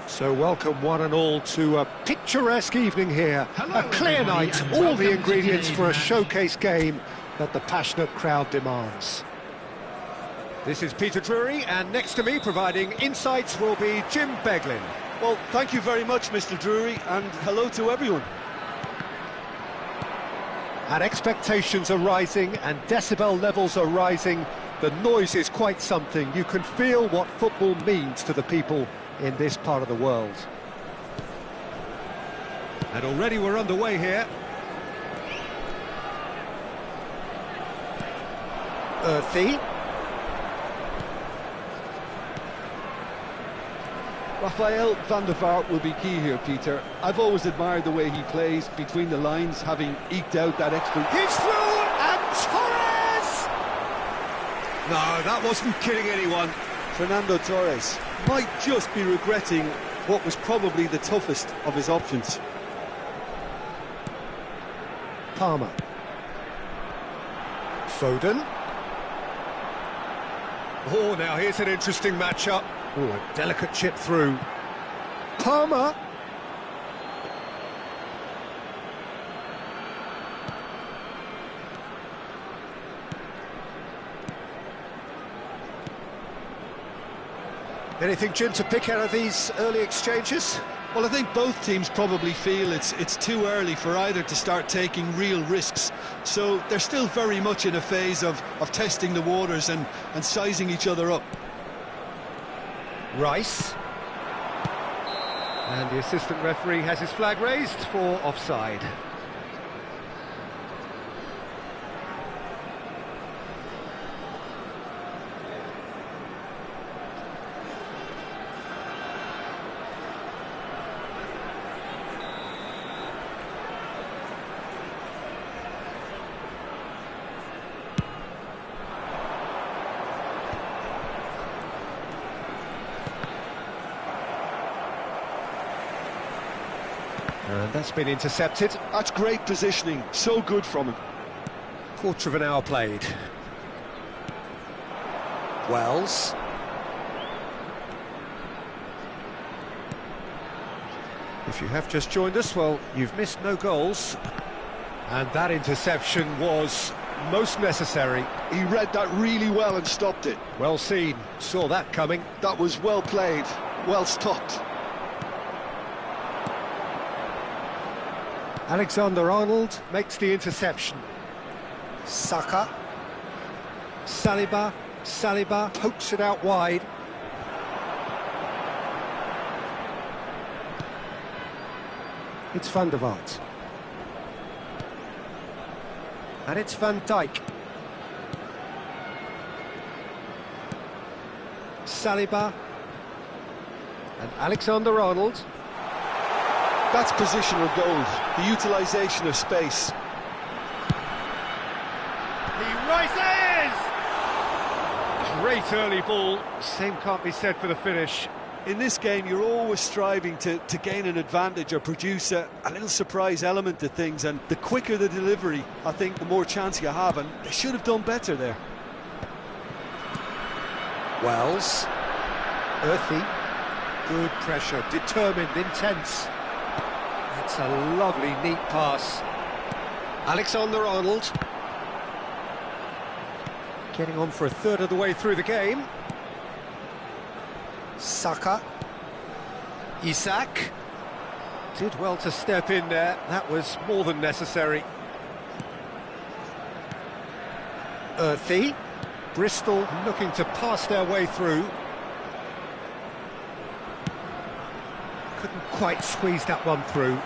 So welcome one and all to a picturesque evening here. Hello, a clear everybody, night, and all welcome the to ingredients today's for a match. showcase game that the passionate crowd demands. This is Peter Drury, and next to me providing insights will be Jim Beglin. Well, thank you very much, Mr. Drury, and hello to everyone. And expectations are rising and decibel levels are rising. The noise is quite something. You can feel what football means to the people in this part of the world. And already we're underway here. Earthy. Rafael van der Vaart will be key here, Peter. I've always admired the way he plays between the lines, having eked out that extra... He's through, and Torres! No, that wasn't kidding anyone. Fernando Torres might just be regretting what was probably the toughest of his options. Palmer. Foden. Oh, now here's an interesting matchup. Oh, a delicate chip through. Palmer. Anything, Jim, to pick out of these early exchanges? Well, I think both teams probably feel it's too early for either to start taking real risks. So they're still very much in a phase of testing the waters and sizing each other up. Rice. And the assistant referee has his flag raised for offside. And That's been intercepted. That's great positioning, so good from him. Quarter of an hour played. Wells. If you have just joined us, well, you've missed no goals. And that interception was most necessary. He read that really well and stopped it. Well seen, saw that coming. That was well played, well stopped. Alexander-Arnold makes the interception. Saka. Saliba pokes it out wide. It's Van der Vaart. And it's Van Dijk. Saliba. And Alexander-Arnold. That's positional gold, the utilisation of space. He rises! Great early ball. Same can't be said for the finish. In this game, you're always striving to gain an advantage or produce a little surprise element to things, and the quicker the delivery, I think, the more chance you have, and they should have done better there. Wells. Earthy. Good pressure, determined, intense. That's a lovely, neat pass. Alexander-Arnold. Getting on for a third of the way through the game. Saka. Isak. Did well to step in there. That was more than necessary. Earthy. Bristol looking to pass their way through. Couldn't quite squeeze that one through.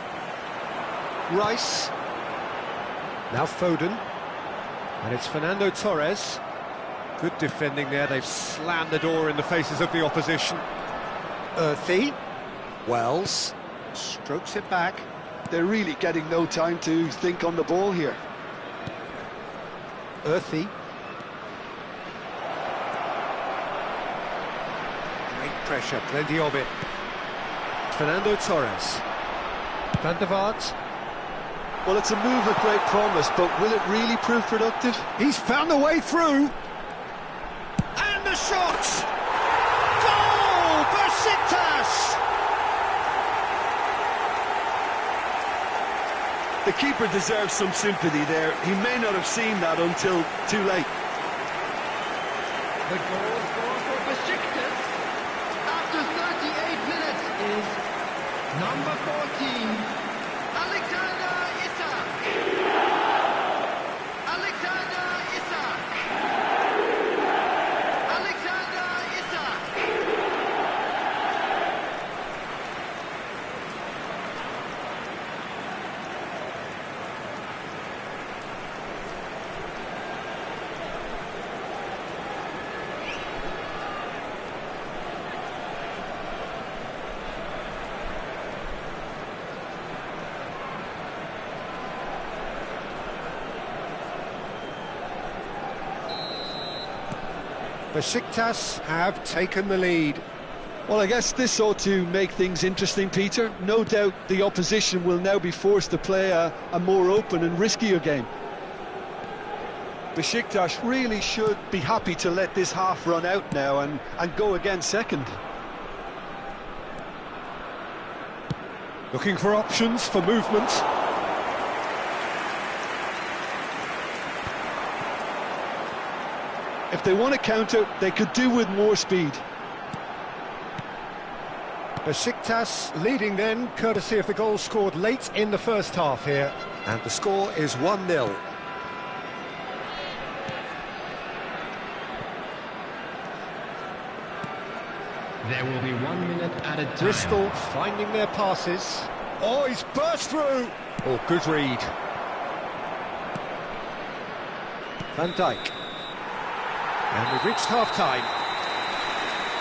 Rice. Now Foden. And it's Fernando Torres. Good defending there. They've slammed the door in the faces of the opposition. Earthy. Wells. Strokes it back. They're really getting no time to think on the ball here. Earthy. Great pressure, plenty of it. Fernando Torres. Van der Vaart. Well, it's a move with great promise, but will it really prove productive? He's found a way through. And the shot! Goal! Besiktas! The keeper deserves some sympathy there. He may not have seen that until too late. The goal scorer for Besiktas after 38 minutes is number 14, Alexander Isak. Alexander Isak. Alexander Isak. Besiktas have taken the lead. Well, I guess this ought to make things interesting, Peter. No doubt the opposition will now be forced to play a more open and riskier game. Besiktas really should be happy to let this half run out now and go again second. Looking for options for movement. If they want to counter, they could do with more speed. Besiktas leading then, courtesy of the goal scored late in the first half here. And the score is 1-0. There will be 1 minute at a time. Bristol finding their passes. Oh, he's burst through! Oh, good read. Van Dijk. And we've reached half-time.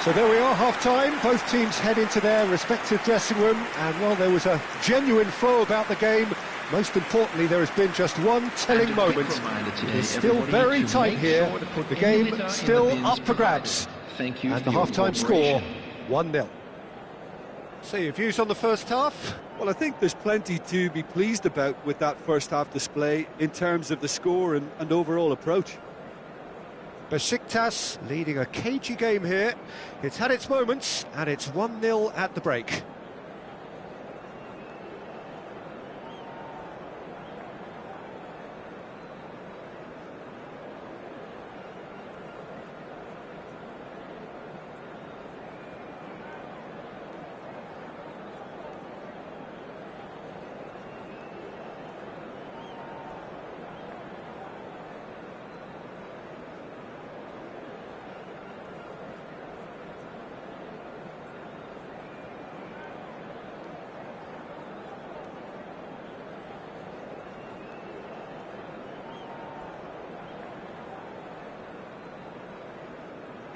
So there we are, half-time. Both teams head into their respective dressing room. And while there was a genuine flow about the game, most importantly, there has been just one telling moment. It's still very tight here. The game still up for grabs. Thank you and the half-time score, 1-0. So your views on the first half? Well, I think there's plenty to be pleased about with that first half display in terms of the score and overall approach. Besiktas leading a cagey game here. It's had its moments, and it's 1-0 at the break.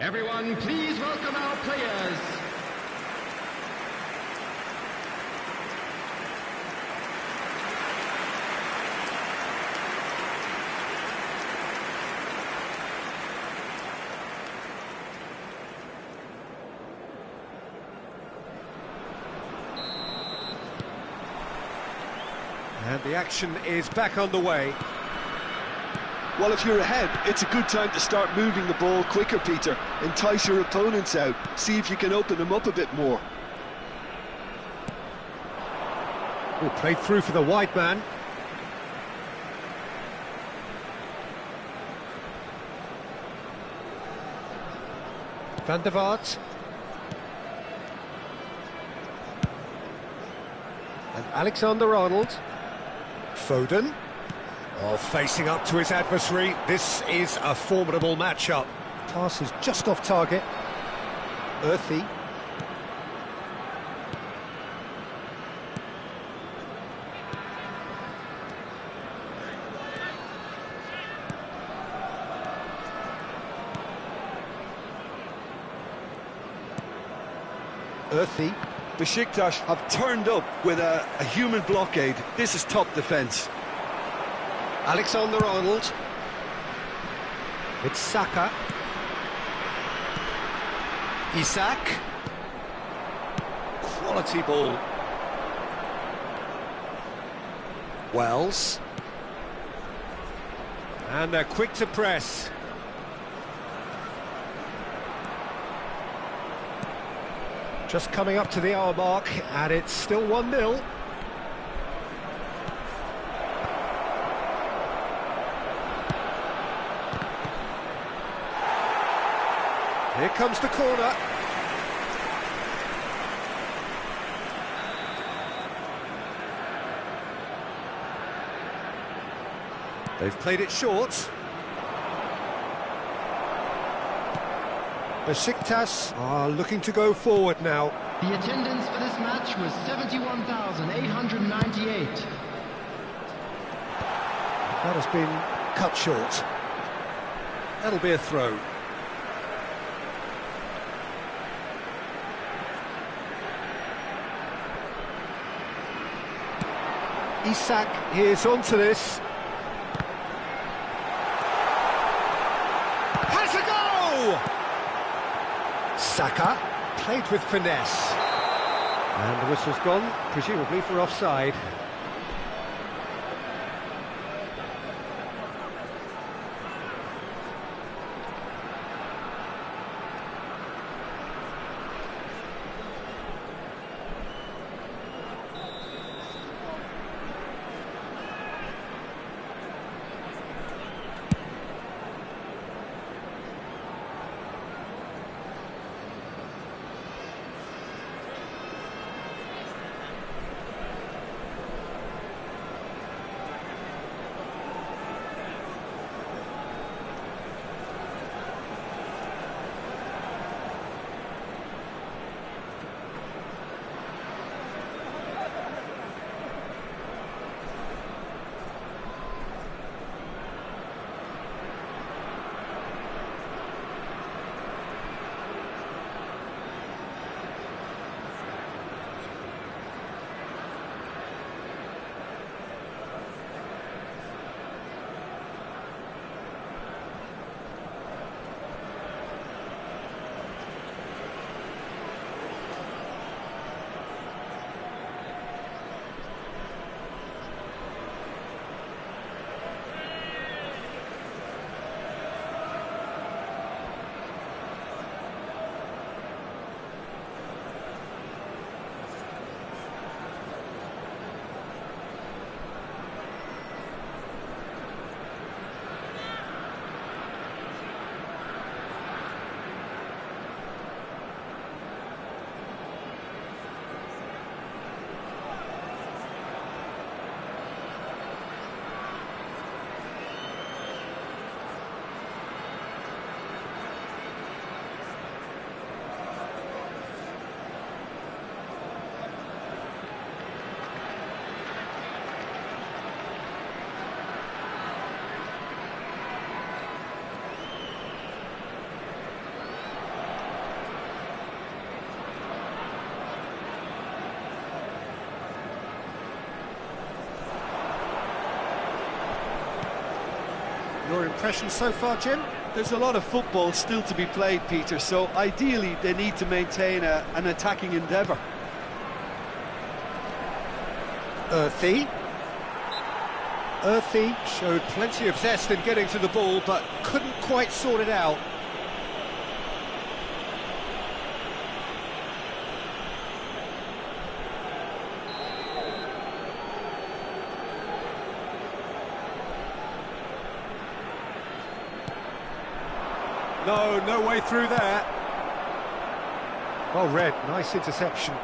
Everyone, please welcome our players. And the action is back on the way. Well, if you're ahead, it's a good time to start moving the ball quicker, Peter. Entice your opponents out. See if you can open them up a bit more. Oh, played through for the wide man. Van der Vaart. And Alexander-Arnold. Foden. Oh, facing up to his adversary. This is a formidable matchup. Pass is just off target. Earthy. Earthy. Besiktas have turned up with a human blockade. This is top defence. Alexander-Arnold. It's Saka. Isak. Quality ball. Wells. And they're quick to press. Just coming up to the hour mark, and it's still 1-0. Here comes the corner. They've played it short. Besiktas are looking to go forward now. The attendance for this match was 71,898. That has been cut short. That'll be a throw. Isak is onto this. Has a go! Saka played with finesse. And the whistle's gone, presumably for offside. impressions so far, Jim? There's a lot of football still to be played, Peter, so ideally they need to maintain an attacking endeavour. Earthy showed plenty of zest in getting to the ball, but couldn't quite sort it out. No way through there. Well read, nice interception.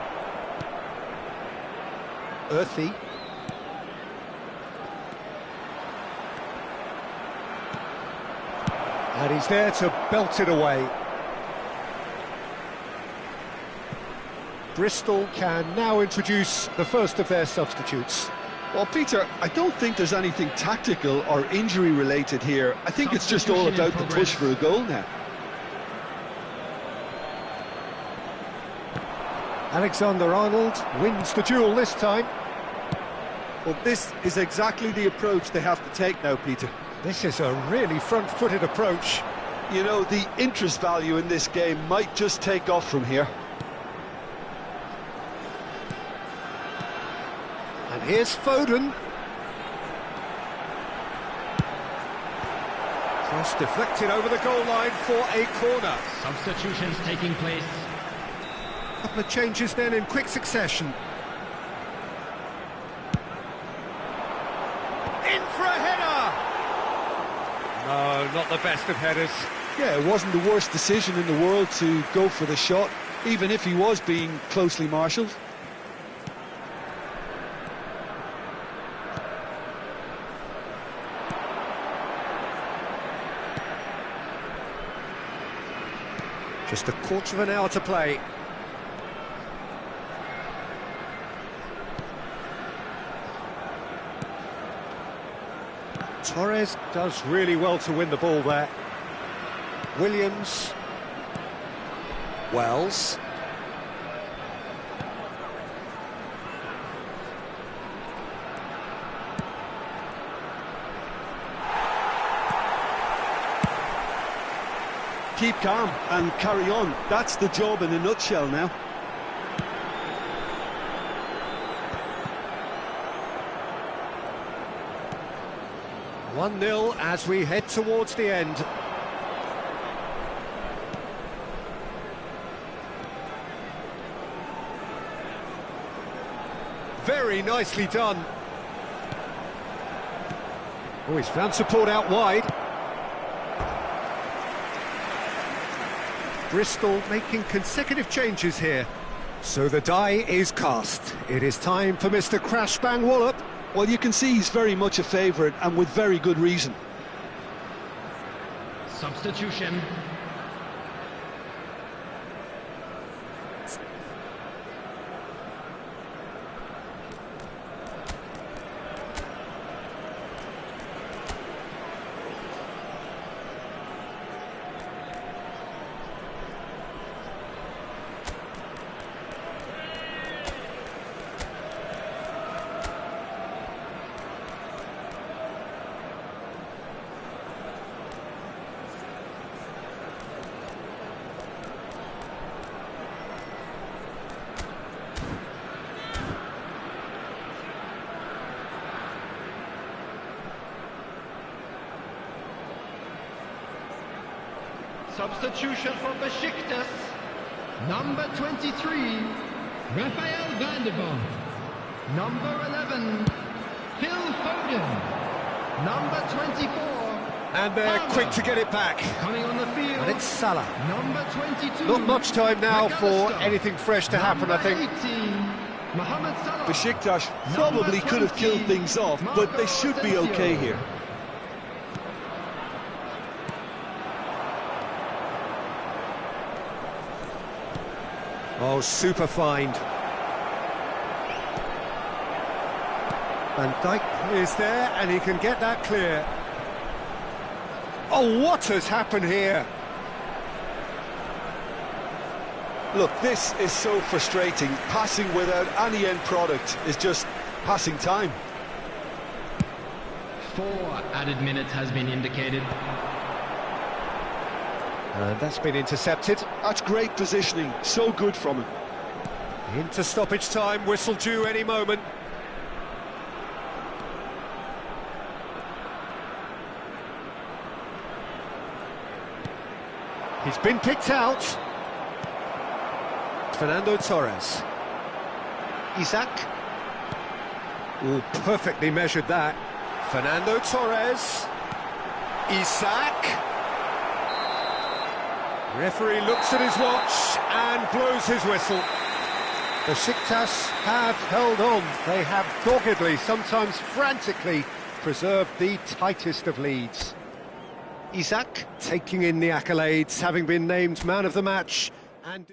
Earthy. And he's there to belt it away. Bristol can now introduce the first of their substitutes. Well, Peter, I don't think there's anything tactical or injury related here. I think it's just all about the push for a goal now. Alexander-Arnold wins the duel this time. Well, this is exactly the approach they have to take now, Peter. This is a really front-footed approach. You know, the interest value in this game might just take off from here. And here's Foden. Cross deflected over the goal line for a corner. Substitutions taking place. Couple of changes then in quick succession. In for a header! No, not the best of headers. Yeah, it wasn't the worst decision in the world to go for the shot, even if he was being closely marshalled. Just a quarter of an hour to play. Torres does really well to win the ball there. Williams. Wells. Keep calm and carry on. That's the job in a nutshell now. One-nil as we head towards the end. Very nicely done. Oh, he's found support out wide. Bristol making consecutive changes here. So the die is cast. It is time for Mr. Crash Bang Wallop. Well, you can see he's very much a favourite, and with very good reason. Substitution. Substitution for Besiktas. Number 23, Rafael van der Vaart. Number 11, Phil Foden. Number 24, And they're Palmer. quick to get it back. Coming on the field, And it's Salah. number 22. Not much time now for McAllister. anything fresh to happen, I think. Number 18, Mohamed Salah. Besiktas probably could have killed things off, but they should be okay here. Oh, super find. Van Dijk is there, and he can get that clear. Oh, what has happened here? Look, this is so frustrating. Passing without any end product is just passing time. 4 added minutes has been indicated. And that's been intercepted. That's great positioning, so good from him. Into stoppage time, whistle due any moment. He's been picked out. Fernando Torres. Isaac. Oh, perfectly measured that. Fernando Torres. Isaac. Referee looks at his watch and blows his whistle. Besiktas have held on. They have doggedly, sometimes frantically, preserved the tightest of leads. Isaac taking in the accolades, having been named man of the match. And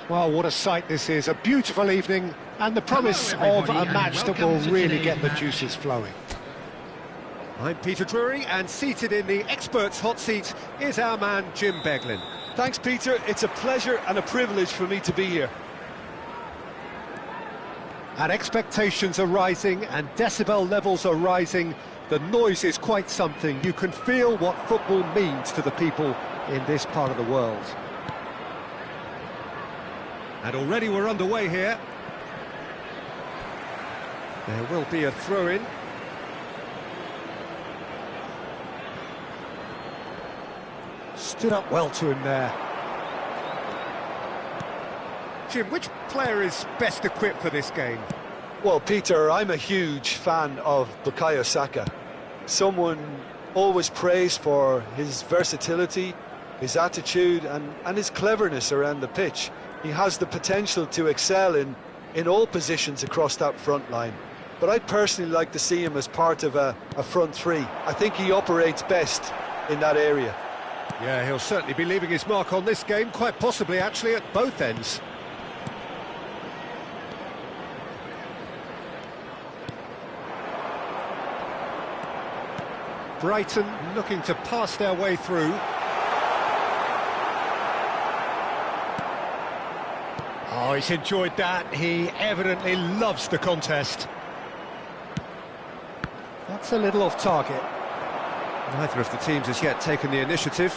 well, what a sight this is. A beautiful evening and the promise of a match that will really get the juices flowing. I'm Peter Drury, and seated in the experts' hot seat is our man Jim Beglin. Thanks, Peter. It's a pleasure and a privilege for me to be here. And expectations are rising and decibel levels are rising The noise is quite something. You can feel what football means to the people in this part of the world. And already we're underway here. There will be a throw-in. Stood up well to him there. Jim, which player is best equipped for this game? Well, Peter, I'm a huge fan of Bukayo Saka. Someone always praised for his versatility, his attitude and his cleverness around the pitch. He has the potential to excel in all positions across that front line. But I'd personally like to see him as part of a front three. I think he operates best in that area. Yeah, he'll certainly be leaving his mark on this game, quite possibly actually at both ends. Brighton looking to pass their way through. Oh, he's enjoyed that. He evidently loves the contest. That's a little off target. Neither of the teams has yet taken the initiative.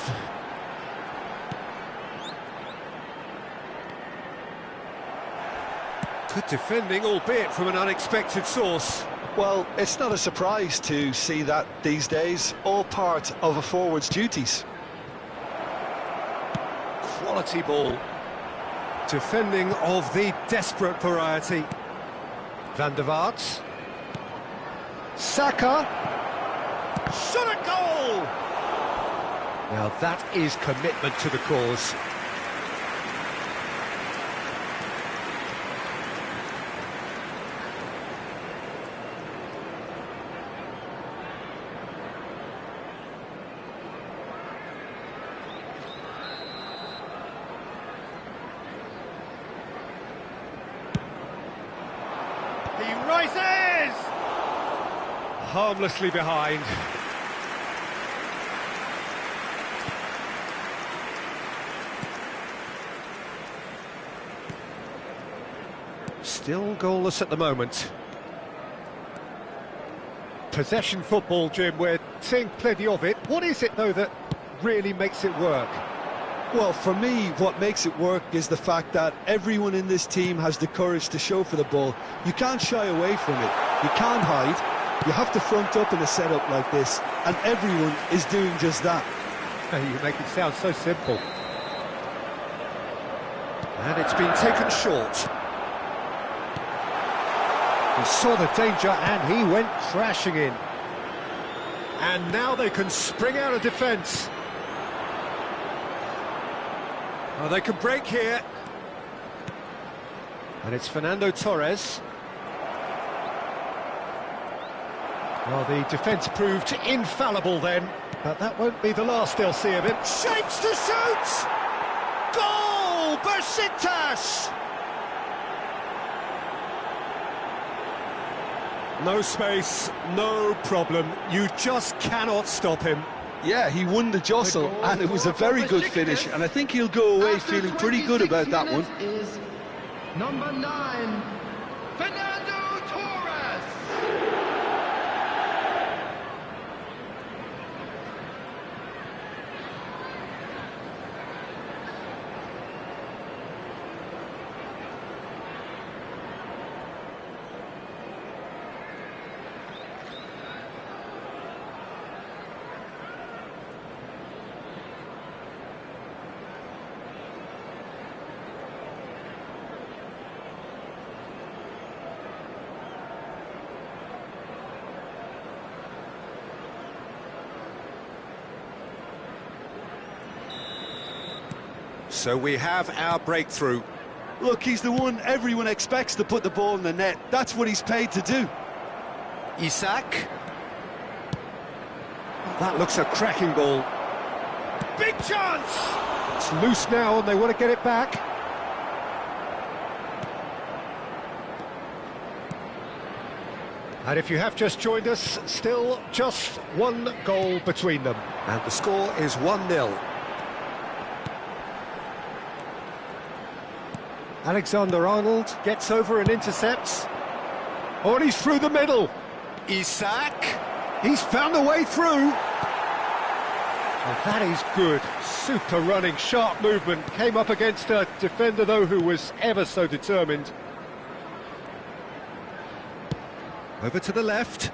Good defending, albeit from an unexpected source. Well, it's not a surprise to see that these days, all part of a forward's duties. Quality ball. Defending of the desperate variety. Van der Vaart. Saka. Shot at goal! Now that is commitment to the cause. He rises! Harmlessly behind. Still goalless at the moment. Possession football, Jim, we're seeing plenty of it. What is it, though, that really makes it work? Well, for me, what makes it work is the fact that everyone in this team has the courage to show for the ball. You can't shy away from it. You can't hide. You have to front up in a setup like this, and everyone is doing just that. You make it sound so simple. And it's been taken short. He saw the danger and he went crashing in. And now they can spring out of defence. Oh, they can break here. And it's Fernando Torres. Well, the defence proved infallible then, but that won't be the last they'll see of him. Shapes to shoot! Goal! Besiktas! No space, no problem. You just cannot stop him. Yeah, he won the jostle, and it was a very good finish, and I think he'll go away feeling pretty good about that one. Is number 9, Fernando Torres. So we have our breakthrough. Look, he's the one everyone expects to put the ball in the net. That's what he's paid to do. Isak. That looks a cracking ball. Big chance! It's loose now and they want to get it back. And if you have just joined us, still just one goal between them. And the score is 1-0. Alexander-Arnold gets over and intercepts. Oh, and he's through the middle. Isak. He's found a way through. Oh, that is good. Super running, sharp movement. Came up against a defender, though, who was ever so determined. Over to the left.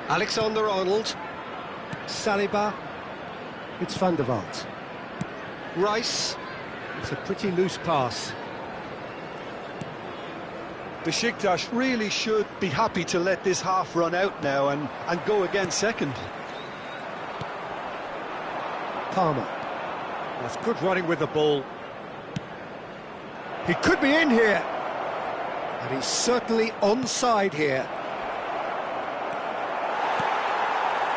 Alexander-Arnold. Saliba. It's Van der Vaart. Rice. It's a pretty loose pass. Besiktas really should be happy to let this half run out now and go again second. Palmer. That's good running with the ball. He could be in here. And he's certainly onside here.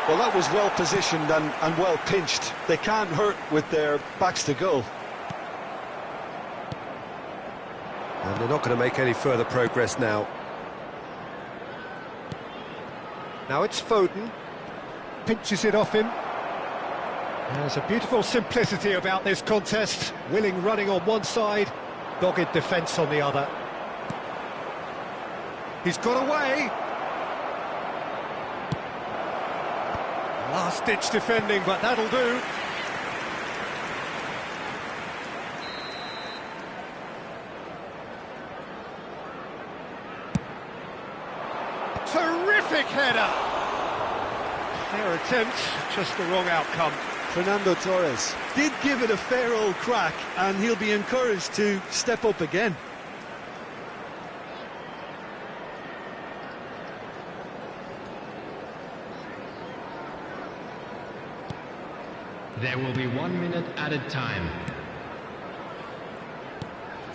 Well, that was well positioned and well pinched. They can't hurt with their backs to goal. And they're not going to make any further progress now. Now it's Foden. Pinches it off him. There's a beautiful simplicity about this contest. Willing running on one side, dogged defence on the other. He's got away. Last-ditch defending, but that'll do. Terrific header! Fair attempt, just the wrong outcome. Fernando Torres Did give it a fair old crack, and he'll be encouraged to step up again. There will be 1 minute added time.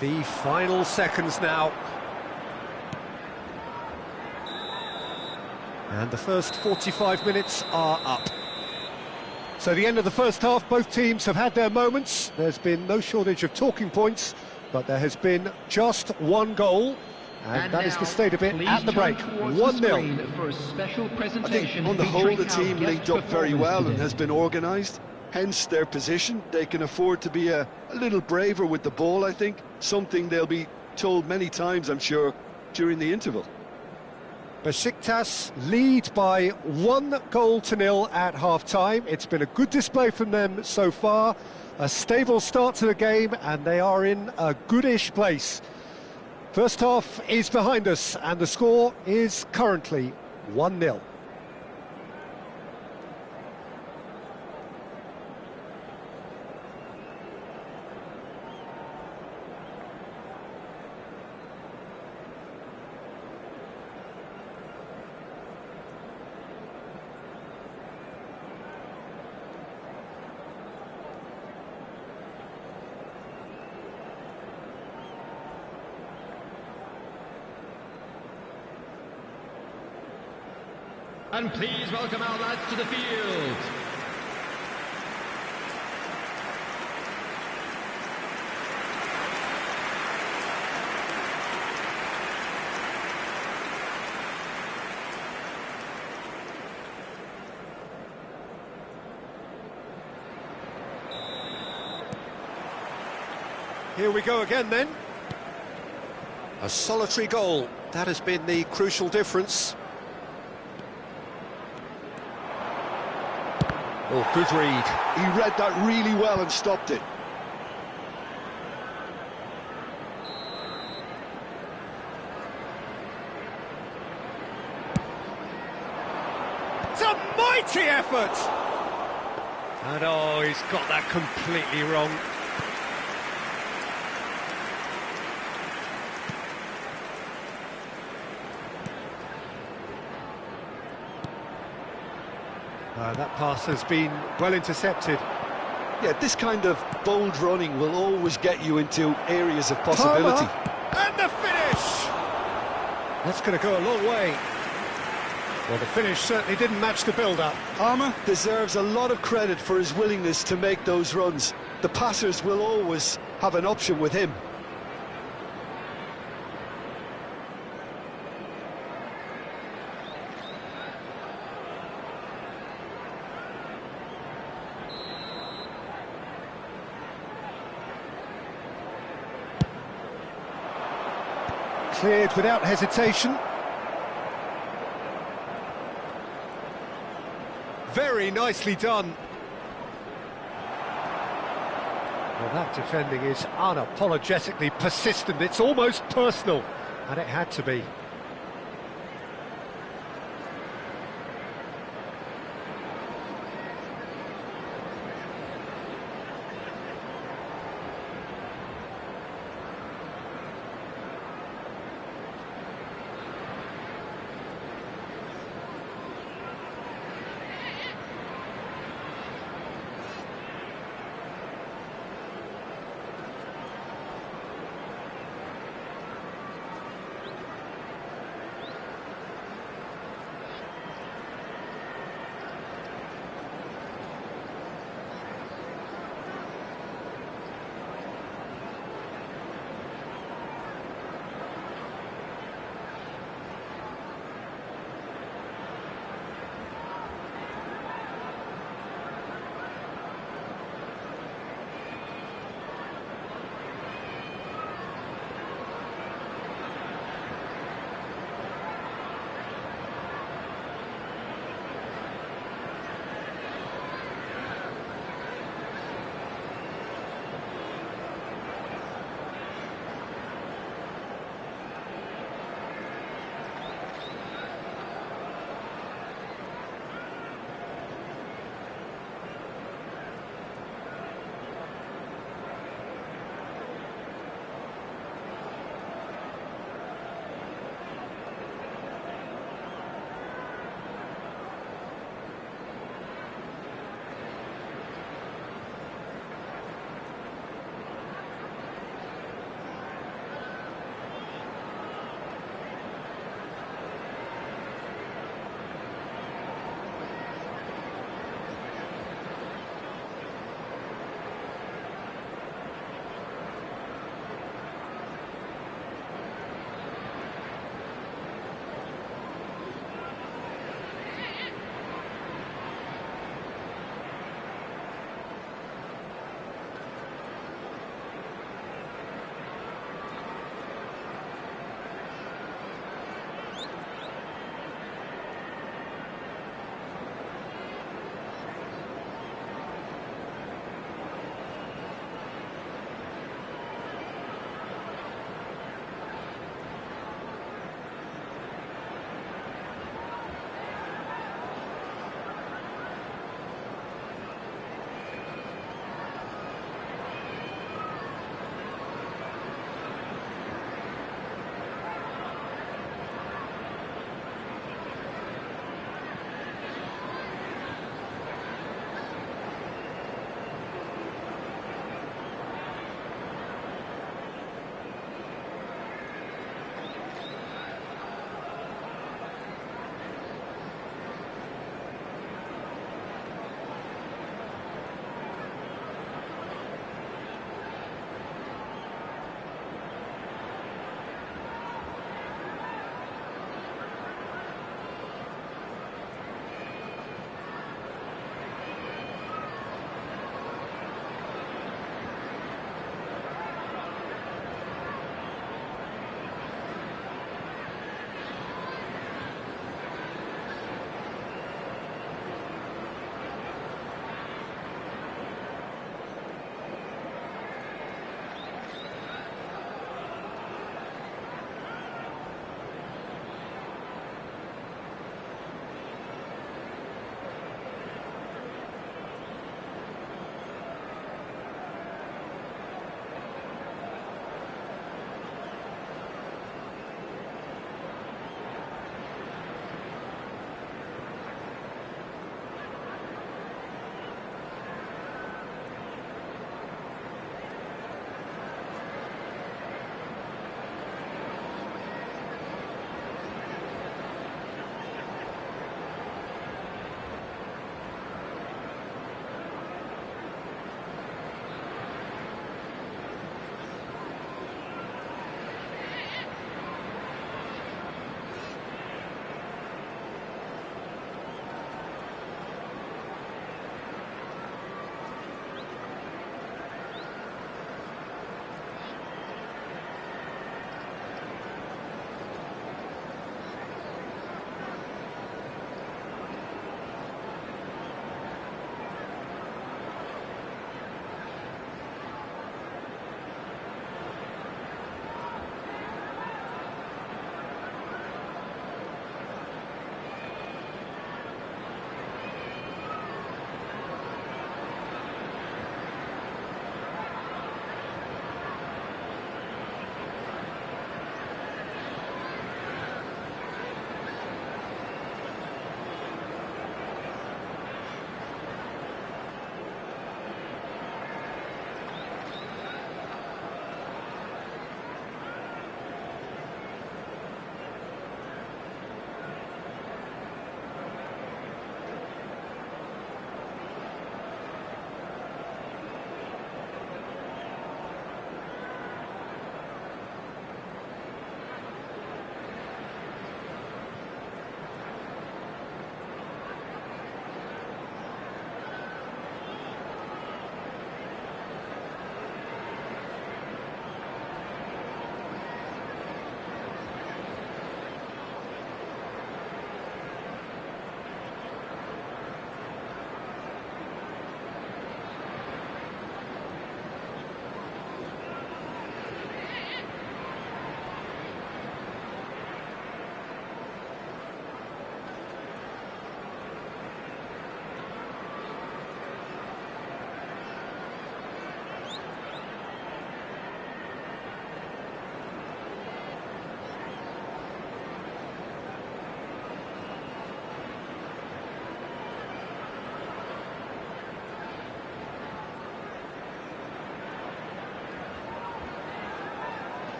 The final seconds now. And the first 45 minutes are up. So the end of the first half, both teams have had their moments. There's been no shortage of talking points, but there has been just one goal. And that is the state of it at the break. 1-0. I think on the whole the team linked up very well and has been organised. Hence their position. They can afford to be a little braver with the ball, I think. Something they'll be told many times, I'm sure, during the interval. Besiktas lead by 1-0 at half-time. It's been a good display from them so far. A stable start to the game, and they are in a goodish place. First half is behind us, and the score is currently 1-0. And please welcome our lads to the field. Here we go again then. A solitary goal. That has been the crucial difference. Oh, good read. He read that really well and stopped it. It's a mighty effort! And oh, he's got that completely wrong. That pass has been well intercepted. Yeah, this kind of bold running will always get you into areas of possibility. And the finish! That's going to go a long way. Well, the finish certainly didn't match the build-up. Palmer deserves a lot of credit for his willingness to make those runs. The passers will always have an option with him. Cleared without hesitation. Very nicely done. Well, that defending is unapologetically persistent. It's almost personal, and it had to be.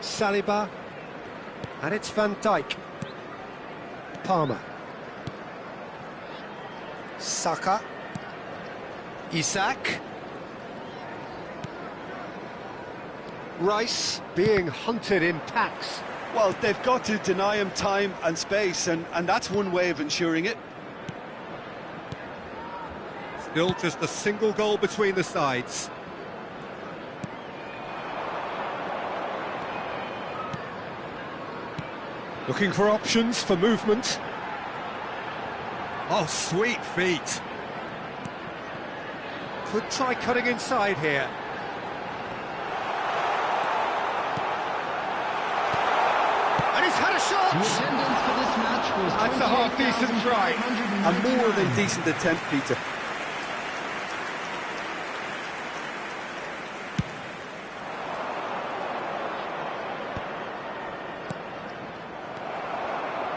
Saliba. And it's Van Dijk. Palmer. Saka. Isak. Rice being hunted in packs. Well, they've got to deny him time and space, and that's one way of ensuring it. Still just a single goal between the sides. Looking for options for movement. Oh, sweet feet. Could try cutting inside here. And he's had a shot! The attendance for this match was That's a half-decent try. A more than decent attempt, Peter.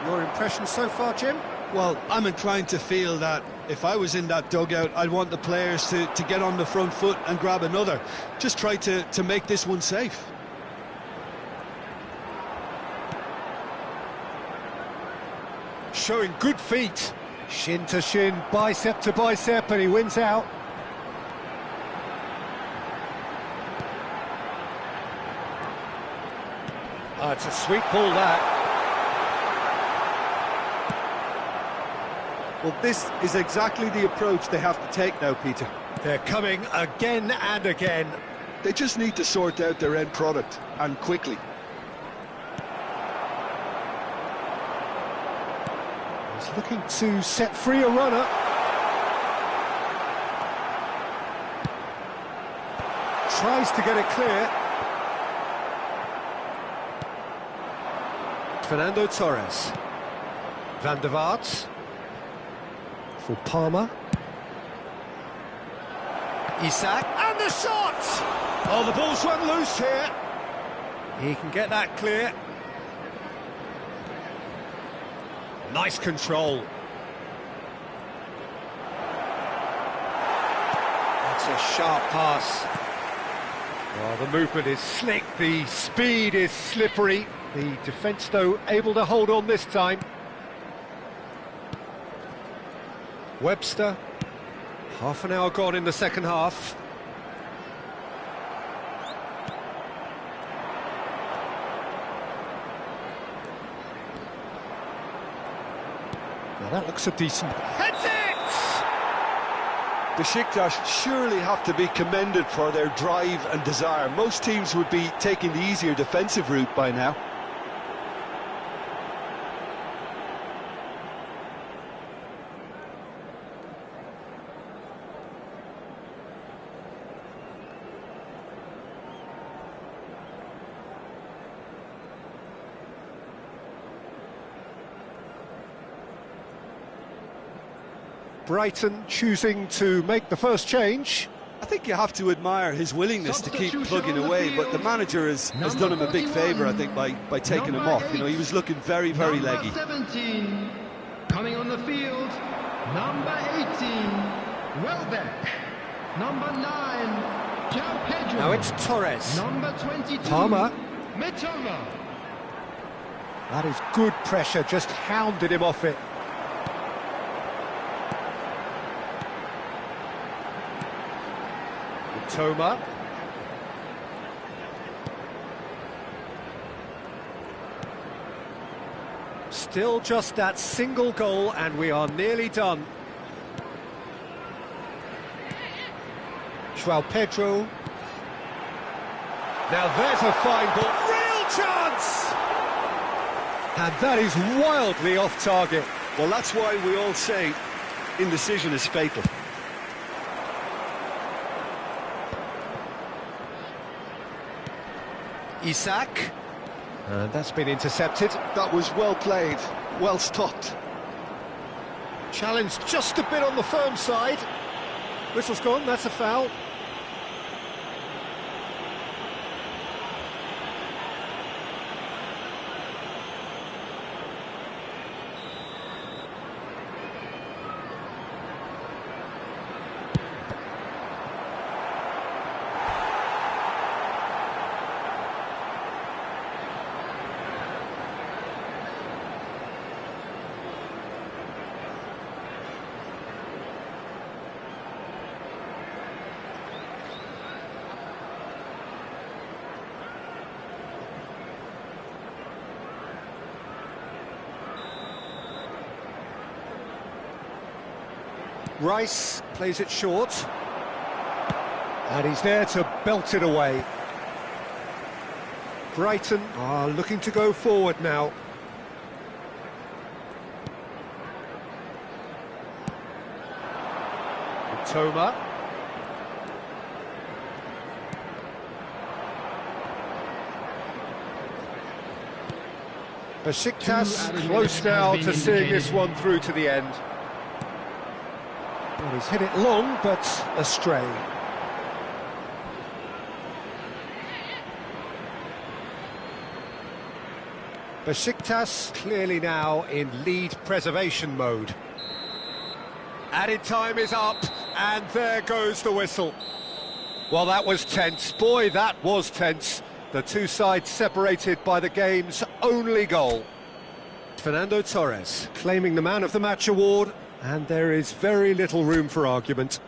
Your impression so far, Jim? Well, I'm inclined to feel that if I was in that dugout, I'd want the players to get on the front foot and grab another. Just try to make this one safe. Showing good feet. Shin to shin, bicep to bicep, and he wins out. Oh, it's a sweet ball, that. Well, this is exactly the approach they have to take now, Peter. They're coming again and again. They just need to sort out their end product, and quickly. He's looking to set free a runner. Tries to get it clear. Fernando Torres. Van der Vaart. For Palmer. Isak. And the shot! Oh, the ball's run loose here. He can get that clear. Nice control. That's a sharp pass. Well, the movement is slick, the speed is slippery. The defence, though, able to hold on this time. Webster. Half an hour gone in the second half. Now that looks a decent... Heads it! Besiktas surely have to be commended for their drive and desire. Most teams would be taking the easier defensive route by now. Brighton choosing to make the first change. I think you have to admire his willingness to keep plugging away, but the manager has done him a big favour, I think, by taking him off. You know, he was looking very, very leggy. 17, coming on the field, number 18, Welbeck. Number 9, João Pedro. Now it's Torres. Number 22, Palmer. Mitoma. That is good pressure, just hounded him off it. Mitoma. Still just that single goal and we are nearly done. João Pedro. Now there's a fine ball. Real chance! And that is wildly off target. Well, that's why we all say indecision is fatal. Isak. And that's been intercepted. That was well played, well stopped. Challenge just a bit on the firm side. Whistle's gone, that's a foul. Rice plays it short. And he's there to belt it away. Brighton are looking to go forward now. Toma. Besiktas close now to seeing this one through to the end. Well, he's hit it long, but astray. Besiktas clearly now in lead preservation mode. Added time is up, and there goes the whistle. Well, that was tense. Boy, that was tense. The two sides separated by the game's only goal. Fernando Torres claiming the Man of the Match award, and there is very little room for argument.